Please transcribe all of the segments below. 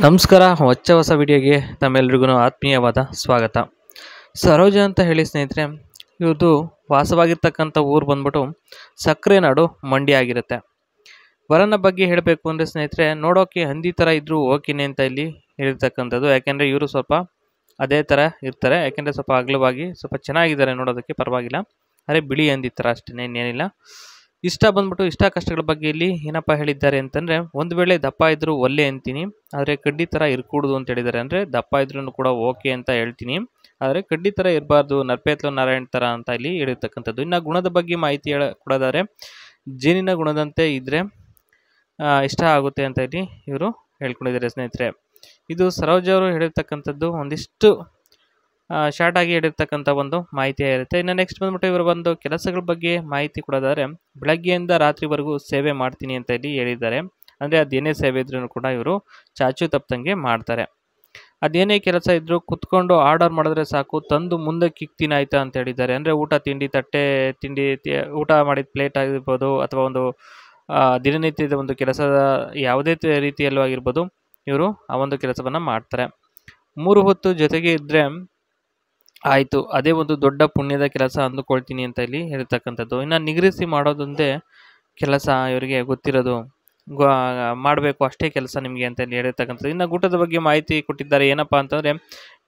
ನಮಸ್ಕಾರ. ಹೊಸ ವಿಡಿಯೋಗೆ ತಮ್ಮೆಲ್ರಿಗೂ ಆತ್ಮೀಯವಾದ ಸ್ವಾಗತ. ಸರೋಜ ಅಂತ ಹೇಳಿ ಸ್ನೇಹಿತರೆ, ಇವ್ರದ್ದು ವಾಸವಾಗಿರ್ತಕ್ಕಂಥ ಊರು ಬಂದ್ಬಿಟ್ಟು ಸಕ್ಕರೆ ನಾಡು ಮಂಡ್ಯ ಆಗಿರುತ್ತೆ. ವರನ ಬಗ್ಗೆ ಹೇಳಬೇಕು ಅಂದರೆ ಸ್ನೇಹಿತರೆ, ನೋಡೋಕ್ಕೆ ಹಂದಿ ಥರ ಇದ್ದರೂ ಓಕೆನೆ ಅಂತ ಇಲ್ಲಿ ಹೇಳಿರ್ತಕ್ಕಂಥದ್ದು. ಯಾಕೆಂದರೆ ಇವರು ಸ್ವಲ್ಪ ಅದೇ ಥರ ಇರ್ತಾರೆ. ಯಾಕೆಂದರೆ ಸ್ವಲ್ಪ ಅಗಲವಾಗಿ ಸ್ವಲ್ಪ ಚೆನ್ನಾಗಿದ್ದಾರೆ, ನೋಡೋದಕ್ಕೆ ಪರವಾಗಿಲ್ಲ. ಅದೇ ಬಿಳಿ ಹಂದಿ ಥರ ಅಷ್ಟೇ, ಇನ್ನೇನಿಲ್ಲ. ಇಷ್ಟ ಕಷ್ಟಗಳ ಬಗ್ಗೆ ಇಲ್ಲಿ ಏನಪ್ಪ ಹೇಳಿದ್ದಾರೆ ಅಂತಂದರೆ, ಒಂದು ವೇಳೆ ದಪ್ಪ ಇದ್ದರೂ ಒಲ್ಲೆ ಅಂತೀನಿ, ಆದರೆ ಕಡ್ಡಿ ಥರ ಇರ್ಕೂಡ್ದು ಅಂತ ಹೇಳಿದ್ದಾರೆ. ಅಂದರೆ ದಪ್ಪ ಇದ್ರೂ ಕೂಡ ಓಕೆ ಅಂತ ಹೇಳ್ತೀನಿ, ಆದರೆ ಕಡ್ಡಿ ಥರ ಇರಬಾರ್ದು, ನರ್ಪೇತ್ಲು ನಾರಾಯಣ್ ಥರ ಅಂತ ಇಲ್ಲಿ ಹೇಳಿರ್ತಕ್ಕಂಥದ್ದು. ಇನ್ನು ಗುಣದ ಬಗ್ಗೆ ಮಾಹಿತಿ ಕೊಡೋದಾದರೆ, ಜೇನಿನ ಗುಣದಂತೆ ಇದ್ದರೆ ಇಷ್ಟ ಆಗುತ್ತೆ ಅಂತ ಇಲ್ಲಿ ಇವರು ಹೇಳ್ಕೊಂಡಿದ್ದಾರೆ ಸ್ನೇಹಿತರೆ. ಇದು ಸರೋಜ್ ಅವರು ಹೇಳಿರ್ತಕ್ಕಂಥದ್ದು ಒಂದಿಷ್ಟು ಶಾರ್ಟ್ ಆಗಿ ಹೇಳಿರ್ತಕ್ಕಂಥ ಒಂದು ಮಾಹಿತಿ ಇರುತ್ತೆ. ಇನ್ನು ನೆಕ್ಸ್ಟ್ ಬಂದ್ಬಿಟ್ಟು ಇವರು ಒಂದು ಕೆಲಸಗಳ ಬಗ್ಗೆ ಮಾಹಿತಿ ಕೊಡೋದಾದರೆ, ಬೆಳಗ್ಗೆಯಿಂದ ರಾತ್ರಿವರೆಗೂ ಸೇವೆ ಮಾಡ್ತೀನಿ ಅಂತ ಇಲ್ಲಿ ಹೇಳಿದ್ದಾರೆ. ಅಂದರೆ ಅದೇನೇ ಸೇವೆ ಇದ್ರೂ ಕೂಡ ಇವರು ಚಾಚು ತಪ್ಪದಂಗೆ ಮಾಡ್ತಾರೆ. ಅದೇನೇ ಕೆಲಸ ಇದ್ದರೂ ಕುತ್ಕೊಂಡು ಆರ್ಡರ್ ಮಾಡಿದ್ರೆ ಸಾಕು, ತಂದು ಮುಂದಕ್ಕೆ ಇಕ್ತೀನಿ ಆಯ್ತಾ ಅಂತ ಹೇಳಿದ್ದಾರೆ. ಅಂದರೆ ಊಟ ತಿಂಡಿ ತಟ್ಟೆ ತಿಂಡಿ ಊಟ ಮಾಡಿದ ಪ್ಲೇಟ್ ಆಗಿರ್ಬೋದು, ಅಥವಾ ಒಂದು ದಿನನಿತ್ಯದ ಒಂದು ಕೆಲಸದ ಯಾವುದೇ ರೀತಿಯಲ್ಲೂ ಆಗಿರ್ಬೋದು, ಇವರು ಆ ಒಂದು ಕೆಲಸವನ್ನು ಮಾಡ್ತಾರೆ. 3 ಹೊತ್ತು ಜೊತೆಗೆ ಇದ್ದರೆ ಆಯಿತು, ಅದೇ ಒಂದು ದೊಡ್ಡ ಪುಣ್ಯದ ಕೆಲಸ ಅಂದುಕೊಳ್ತೀನಿ ಅಂತ ಇಲ್ಲಿ ಹೇಳ್ತಕ್ಕಂಥದ್ದು. ಇನ್ನು ನಿಗ್ರಹಿಸಿ ಮಾಡೋದೊಂದೇ ಕೆಲಸ ಇವರಿಗೆ ಗೊತ್ತಿರೋದು, ಮಾಡಬೇಕು ಅಷ್ಟೇ ಕೆಲಸ ನಿಮಗೆ ಅಂತ ಇಲ್ಲಿ ಹೇಳಿರ್ತಕ್ಕಂಥದ್ದು. ಇನ್ನು ಊಟದ ಬಗ್ಗೆ ಮಾಹಿತಿ ಕೊಟ್ಟಿದ್ದಾರೆ. ಏನಪ್ಪ ಅಂತಂದರೆ,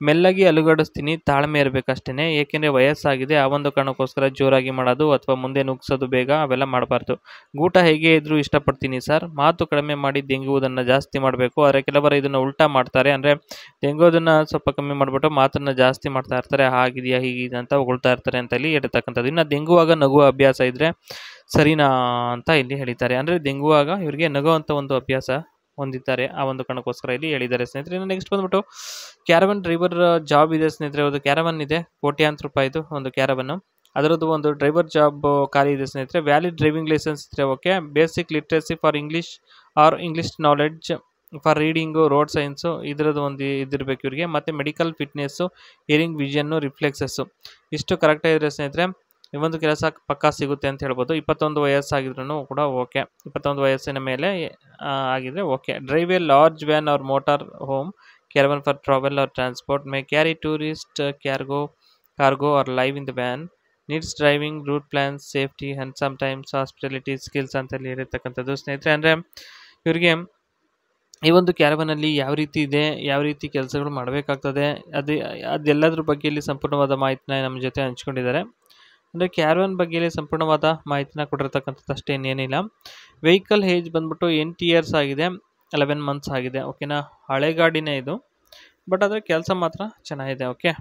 ಮೆಲ್ಲಗೆ ಅಲುಗಾಡಿಸ್ತೀನಿ, ತಾಳ್ಮೆ ಇರಬೇಕಷ್ಟೇ. ಏಕೆಂದರೆ ವಯಸ್ಸಾಗಿದೆ, ಆ ಒಂದು ಕಾರಣಕ್ಕೋಸ್ಕರ ಜೋರಾಗಿ ಮಾಡೋದು ಅಥವಾ ಮುಂದೆ ನುಗ್ಸೋದು ಬೇಗ ಅವೆಲ್ಲ ಮಾಡಬಾರ್ದು. ಊಟ ಹೇಗೆ ಇದ್ರೂ ಇಷ್ಟಪಡ್ತೀನಿ ಸರ್, ಮಾತು ಕಡಿಮೆ ಮಾಡಿ ದೆಂಗುವುದನ್ನು ಜಾಸ್ತಿ ಮಾಡಬೇಕು. ಆದರೆ ಕೆಲವರು ಇದನ್ನು ಉಲ್ಟಾ ಮಾಡ್ತಾರೆ. ಅಂದರೆ ದೆಂಗೋದನ್ನು ಸ್ವಲ್ಪ ಕಮ್ಮಿ ಮಾಡಿಬಿಟ್ಟು ಮಾತನ್ನು ಜಾಸ್ತಿ ಮಾಡ್ತಾ ಇರ್ತಾರೆ. ಹಾಗಿದೆಯಾ ಹೀಗಿದೆ ಅಂತ ಹೊಗಳ್ತಾ ಇರ್ತಾರೆ ಅಂತ ಇಲ್ಲಿ ಹೇಳ್ತಕ್ಕಂಥದ್ದು. ಇನ್ನು ದೆಂಗುವಾಗ ನಗುವ ಅಭ್ಯಾಸ ಇದ್ದರೆ ಸರಿನಾ ಅಂತ ಇಲ್ಲಿ ಹೇಳಿದ್ದಾರೆ. ಅಂದರೆ ದೆಂಗುವಾಗ ಇವರಿಗೆ ನಗುವಂಥ ಒಂದು ಅಭ್ಯಾಸ ಹೊಂದಿದ್ದಾರೆ, ಆ ಒಂದು ಕಾರಣಕ್ಕೋಸ್ಕರ ಇಲ್ಲಿ ಹೇಳಿದ್ದಾರೆ ಸ್ನೇಹಿತರೆ. ಇನ್ನು ನೆಕ್ಸ್ಟ್ ಬಂದ್ಬಿಟ್ಟು ಕ್ಯಾರವನ್ ಡ್ರೈವರ್ ಜಾಬ್ ಇದೆ ಸ್ನೇಹಿತರೆ. ಒಂದು ಕ್ಯಾರವನ್ ಇದೆ, ₹1,00,000 ಒಂದು ಕ್ಯಾರವನ್ನು. ಅದರದ್ದು ಒಂದು ಡ್ರೈವರ್ ಜಾಬ್ ಖಾಲಿ ಇದೆ ಸ್ನೇಹಿತರೆ. ವ್ಯಾಲಿಡ್ ಡ್ರೈವಿಂಗ್ ಲೈಸೆನ್ಸ್ ಇದ್ದರೆ okay. Basic literacy for English or English knowledge for reading, road signs ಇದರದ್ದು ಒಂದು ಇದಿರಬೇಕು ಇವರಿಗೆ. ಮತ್ತು medical fitness, hearing, vision, reflexes ಇಷ್ಟು ಕರೆಕ್ಟಾಗಿದ್ದರೆ ಸ್ನೇಹಿತರೆ ಈ ಒಂದು ಕೆಲಸ ಪಕ್ಕಾ ಸಿಗುತ್ತೆ ಅಂತ ಹೇಳ್ಬೋದು. 21 ವಯಸ್ಸಾಗಿದ್ರೂ ಕೂಡ ಓಕೆ. 21 ವಯಸ್ಸಿನ ಮೇಲೆ ಆಗಿದ್ರೆ okay. Drive a large van or motor home caravan for travel or transport, may carry tourist cargo or live in the van, needs driving route plans, safety and sometimes hospitality skills ಅಂತ ಹೇಳಿರ್ತಕ್ಕಂಥದ್ದು ಸ್ನೇಹಿತರೆ. ಅಂದರೆ ಇವರಿಗೆ ಈ ಒಂದು ಕ್ಯಾರವನಲ್ಲಿ ಯಾವ ರೀತಿ ಇದೆ, ಯಾವ ರೀತಿ ಕೆಲಸಗಳು ಮಾಡಬೇಕಾಗ್ತದೆ, ಅದೆಲ್ಲದ್ರ ಬಗ್ಗೆ ಇಲ್ಲಿ ಸಂಪೂರ್ಣವಾದ ಮಾಹಿತಿನ ನಮ್ಮ ಜೊತೆ ಹಂಚ್ಕೊಂಡಿದ್ದಾರೆ. ಅಂದರೆ ಕ್ಯಾರವನ್ ಬಗ್ಗೆ ಸಂಪೂರ್ಣವಾದ ಮಾಹಿತಿನ ಕೊಟ್ಟಿರ್ತಕ್ಕಂಥದ್ದು ಅಷ್ಟೇ, ಇನ್ನೇನಿಲ್ಲ. ವೆಹಿಕಲ್ ಏಜ್ ಬಂದ್ಬಿಟ್ಟು 8 ಇಯರ್ಸ್ ಆಗಿದೆ, 11 ಮಂತ್ಸ್ ಆಗಿದೆ. ಓಕೆನಾ, ಹಳೆ ಗಾಡಿನೇ ಇದು, ಬಟ್ ಆದರೆ ಕೆಲಸ ಮಾತ್ರ ಚೆನ್ನಾಗಿದೆ. ಓಕೆ.